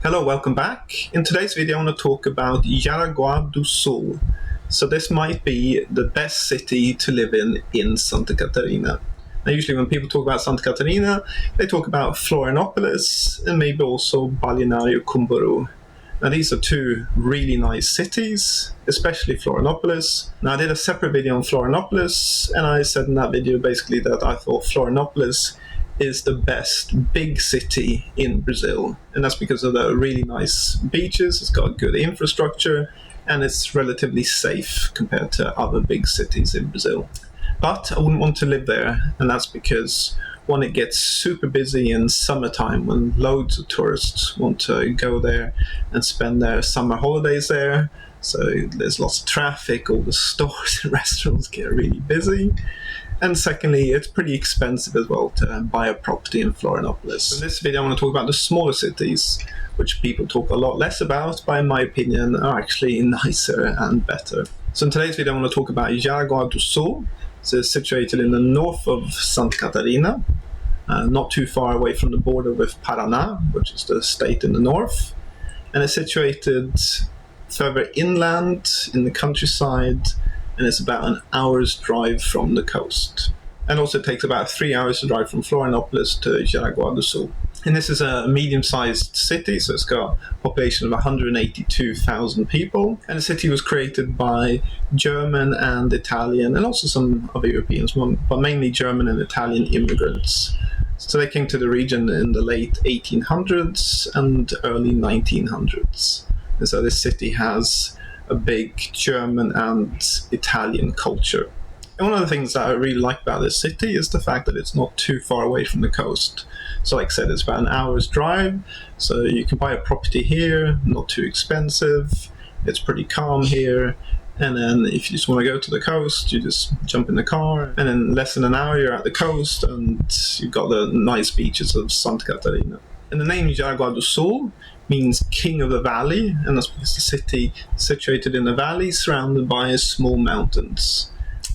Hello, welcome back. In today's video I want to talk about Jaraguá do Sul. So this might be the best city to live in Santa Catarina. Now usually when people talk about Santa Catarina, they talk about Florianopolis and maybe also Balneário Camboriú. Now these are two really nice cities, especially Florianopolis. Now I did a separate video on Florianopolis and I said in that video basically that I thought Florianopolis is the best big city in Brazil, and that's because of the really nice beaches, it's got good infrastructure, and it's relatively safe compared to other big cities in Brazil. But I wouldn't want to live there, and that's because one, it gets super busy in summertime when loads of tourists want to go there and spend their summer holidays there. So there's lots of traffic, all the stores and restaurants get really busy. And secondly, it's pretty expensive as well to buy a property in Florianopolis. In this video I want to talk about the smaller cities, which people talk a lot less about, but in my opinion are actually nicer and better. So in today's video I want to talk about Jaraguá do Sul. So it's situated in the north of Santa Catarina, not too far away from the border with Paraná, which is the state in the north. And it's situated further inland in the countryside, and it's about an hour's drive from the coast. And also it takes about 3 hours to drive from Florianopolis to Jaraguá do Sul. And this is a medium-sized city, so it's got a population of 182,000 people. And the city was created by German and Italian, and also some other Europeans, but mainly German and Italian immigrants. So they came to the region in the late 1800s and early 1900s. And so this city has a big German and Italian culture. And one of the things that I really like about this city is the fact that it's not too far away from the coast. So like I said, it's about an hour's drive, so you can buy a property here, not too expensive, it's pretty calm here, and then if you just want to go to the coast, you just jump in the car, and in less than an hour you're at the coast, and you've got the nice beaches of Santa Catarina. And the name Jaraguá do Sul means King of the Valley, and that's because the city is situated in a valley surrounded by small mountains.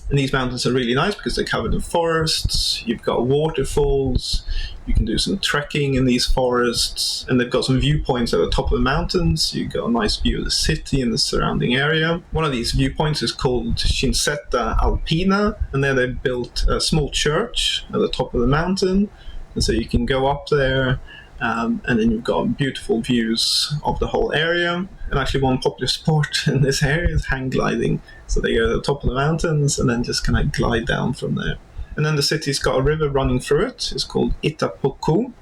And these mountains are really nice because they're covered in forests, you've got waterfalls, you can do some trekking in these forests, and they've got some viewpoints at the top of the mountains, you've got a nice view of the city and the surrounding area. One of these viewpoints is called Cincetta Alpina, and there they've built a small church at the top of the mountain, and so you can go up there. And then you've got beautiful views of the whole area. And actually one popular sport in this area is hang gliding. So they go to the top of the mountains and then just kind of glide down from there. And then the city's got a river running through it. It's called Itapucu.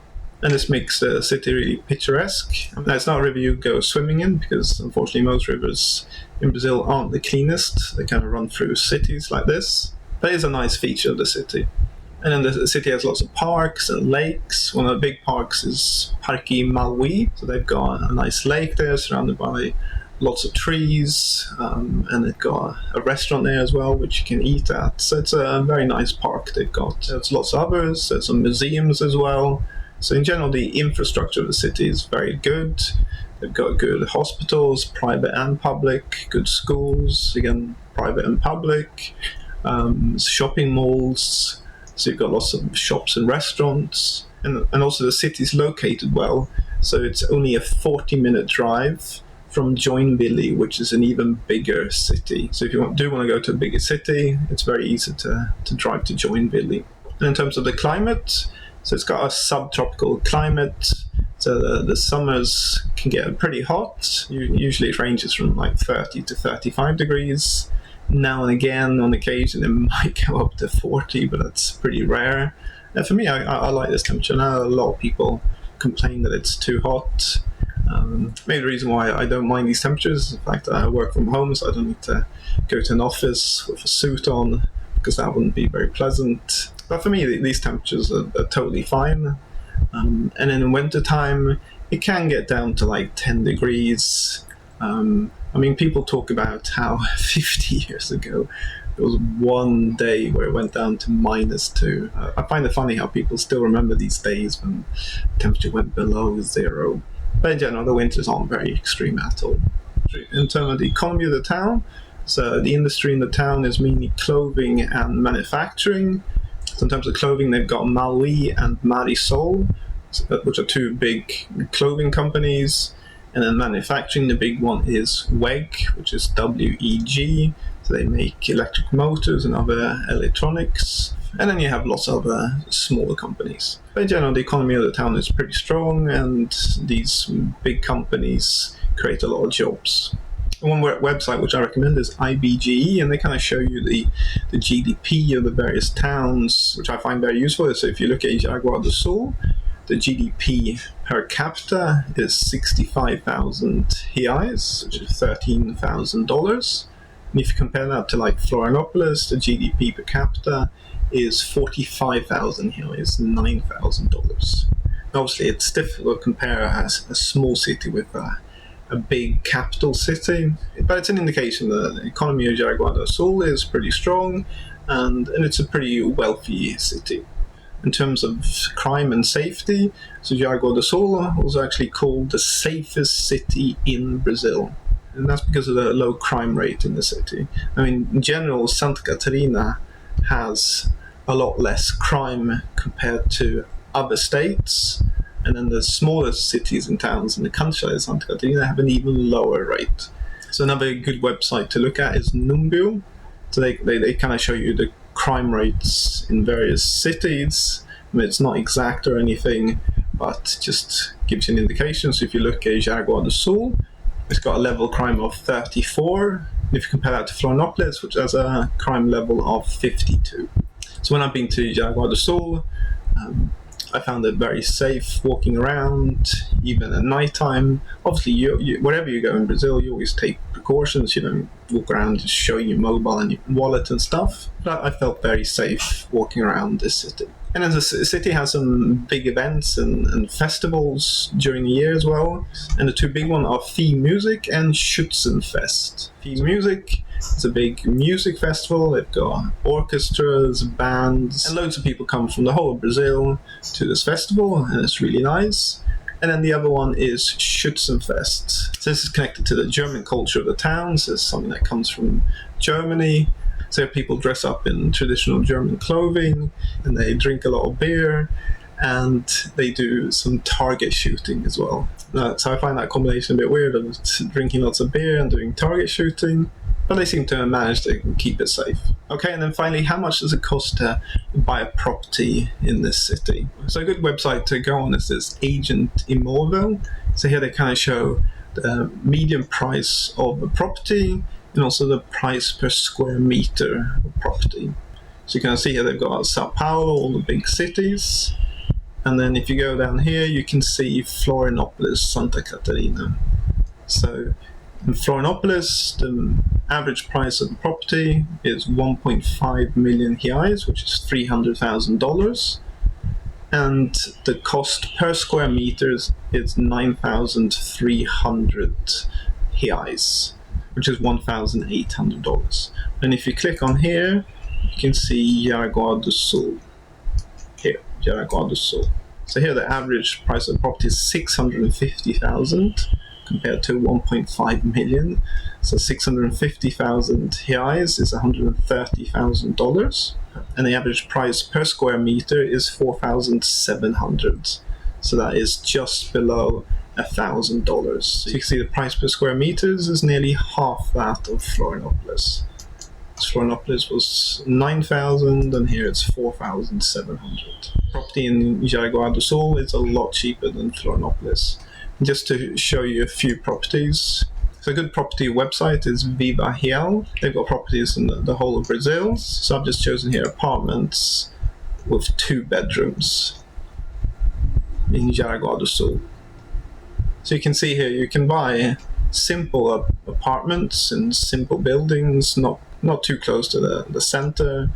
And this makes the city really picturesque. Now, it's not a river you go swimming in because unfortunately most rivers in Brazil aren't the cleanest. They kind of run through cities like this. But it's a nice feature of the city. And then the city has lots of parks and lakes. One of the big parks is Parque Mauí. So they've got a nice lake there surrounded by lots of trees. And they've got a restaurant there as well, which you can eat at. So it's a very nice park they've got. There's lots of others. There's some museums as well. So in general, the infrastructure of the city is very good. They've got good hospitals, private and public, good schools, again, private and public, shopping malls. So you've got lots of shops and restaurants, and also the city's located well. So it's only a 40-minute drive from Joinville, which is an even bigger city. So if you do want to go to a bigger city, it's very easy to drive to Joinville. And in terms of the climate, so it's got a subtropical climate. So the summers can get pretty hot. Usually it ranges from like 30 to 35 degrees. Now and again, on occasion, it might go up to 40, but that's pretty rare. And for me, I like this temperature. Now, a lot of people complain that it's too hot. Maybe the reason why I don't mind these temperatures is the fact that I work from home, so I don't need to go to an office with a suit on, because that wouldn't be very pleasant. But for me, these temperatures are totally fine. And in winter time, it can get down to like 10 degrees. I mean, people talk about how 50 years ago there was one day where it went down to -2. I find it funny how people still remember these days when temperature went below 0. But in general, the winters aren't very extreme at all. In terms of the economy of the town, so the industry in the town is mainly clothing and manufacturing. So in terms of clothing, they've got Maui and Marisol, which are two big clothing companies. And then manufacturing, the big one is WEG, which is WEG. So they make electric motors and other electronics. And then you have lots of smaller companies. But in general, the economy of the town is pretty strong, and these big companies create a lot of jobs. One website which I recommend is IBGE, and they kind of show you the GDP of the various towns, which I find very useful. So if you look at Jaraguá do Sul, the GDP per capita is 65,000 reais, which is $13,000. And if you compare that to like Florianopolis, the GDP per capita is 45,000 reais, $9,000. Obviously, it's difficult to compare a small city with a big capital city, but it's an indication that the economy of Jaraguá do Sul is pretty strong, and it's a pretty wealthy city. In terms of crime and safety, so Jaraguá do Sul was actually called the safest city in Brazil. And that's because of the low crime rate in the city. I mean, in general, Santa Catarina has a lot less crime compared to other states. And then the smaller cities and towns in the country, like Santa Catarina, have an even lower rate. So another good website to look at is Numbeo. So they kind of show you the crime rates in various cities. I mean, it's not exact or anything, but just gives you an indication. So if you look at Jaraguá do Sul, it's got a level of crime of 34. If you compare that to Florianopolis, which has a crime level of 52. So when I've been to Jaraguá do Sul, I found it very safe walking around, even at nighttime. Obviously, you wherever you go in Brazil, you always take precautions. You don't walk around just showing your mobile and your wallet and stuff. But I felt very safe walking around this city. And then the city has some big events and festivals during the year as well. And the two big ones are Fee Music and Schützenfest. Fee Music is a big music festival. They've got orchestras, bands, and loads of people come from the whole of Brazil to this festival, and it's really nice. And then the other one is Schützenfest. So this is connected to the German culture of the towns. It's something that comes from Germany. So people dress up in traditional German clothing, and they drink a lot of beer, and they do some target shooting as well. So I find that combination a bit weird of drinking lots of beer and doing target shooting, but they seem to manage to keep it safe. Okay, and then finally, how much does it cost to buy a property in this city? So a good website to go on is this Agent Imóvel. So here they kind of show the median price of a property, and also the price per square meter of property. So you can see here they've got Sao Paulo, all the big cities. And then if you go down here, you can see Florianopolis, Santa Catarina. So in Florianopolis, the average price of the property is 1.5 million reais, which is $300,000. And the cost per square meter is 9,300 reais, which is $1,800. And if you click on here, you can see Jaraguá do Sul. Here, Jaraguá do Sul. So here the average price of the property is 650,000 compared to 1.5 million. So 650,000 reais is $130,000. And the average price per square meter is 4,700. So that is just below $1,000. So you can see the price per square meters is nearly half that of Florianopolis. Florianopolis was 9,000, and here it's 4,700. Property in Jaraguá do Sul is a lot cheaper than Florianopolis. Just to show you a few properties. So a good property website is Viva Real. They've got properties in the whole of Brazil. So I've just chosen here apartments with 2 bedrooms in Jaraguá do Sul. So you can see here you can buy simple apartments in simple buildings, not too close to the center,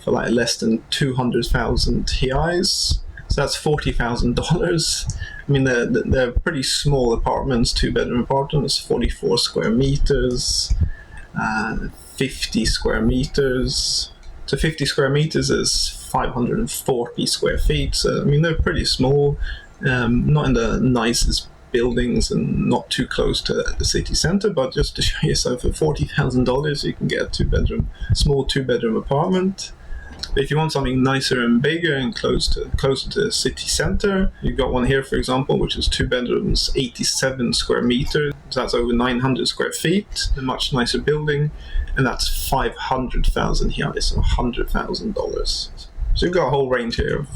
for like less than 200,000 reais. So that's $40,000. I mean, they're pretty small apartments, 2-bedroom apartments, 44 square meters, 50 square meters. So 50 square meters is 540 square feet. So, I mean, they're pretty small, not in the nicest buildings and not too close to the city center, but just to show yourself, for $40,000 you can get a small two-bedroom apartment. But if you want something nicer and bigger and closer to the city center, you've got one here, for example, which is 2 bedrooms, 87 square meters. So that's over 900 square feet, a much nicer building, and that's 500,000 reais, so $100,000. So you've got a whole range here of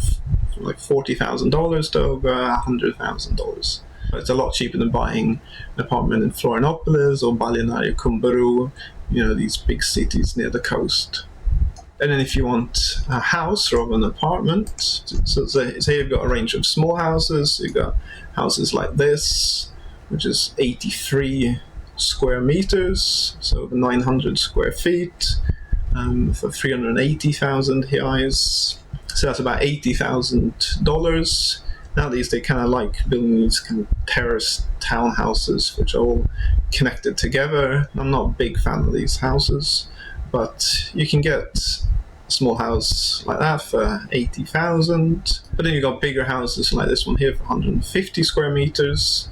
from like $40,000 to over $100,000. It's a lot cheaper than buying an apartment in Florianopolis or Balneário Camboriú, these big cities near the coast. And then if you want a house rather than an apartment, so say you've got a range of small houses. You've got houses like this, which is 83 square meters, so 900 square feet, for 380,000 reais. So that's about $80,000. Nowadays they kind of like building these kind of terraced townhouses which are all connected together. I'm not a big fan of these houses, but you can get a small house like that for 80,000. But then you've got bigger houses like this one here for 150 square meters.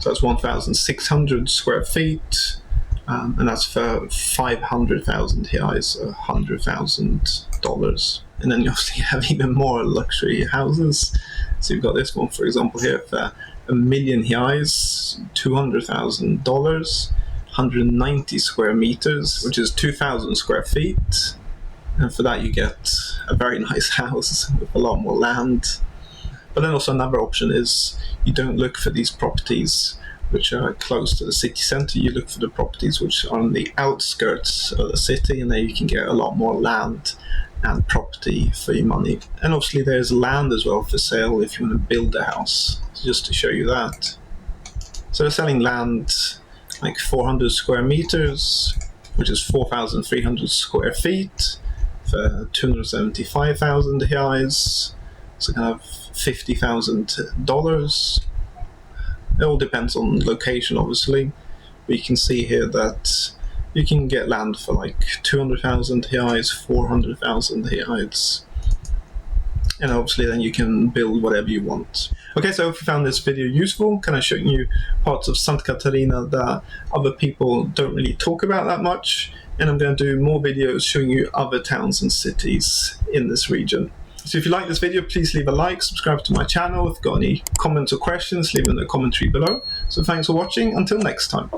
So that's 1,600 square feet. And that's for 500,000 reais, $100,000. And then you obviously have even more luxury houses. So you've got this one, for example, here for $1 million reais, $200,000, 190 square meters, which is 2,000 square feet. And for that you get a very nice house with a lot more land. But then also another option is you don't look for these properties which are close to the city center. You look for the properties which are on the outskirts of the city, and there you can get a lot more land and property for your money. And obviously there's land as well for sale if you want to build a house, just to show you that. So they're selling land like 400 square meters, which is 4,300 square feet, for 275,000 reais, so kind of $50,000. It all depends on location, obviously. But you can see here that you can get land for like 200,000 reais, 400,000 reais. And obviously then you can build whatever you want. Okay, so if you found this video useful, kind of showing you parts of Santa Catarina that other people don't really talk about that much. And I'm going to do more videos showing you other towns and cities in this region. So if you like this video, please leave a like, subscribe to my channel. If you've got any comments or questions, leave them in the commentary below. So thanks for watching. Until next time.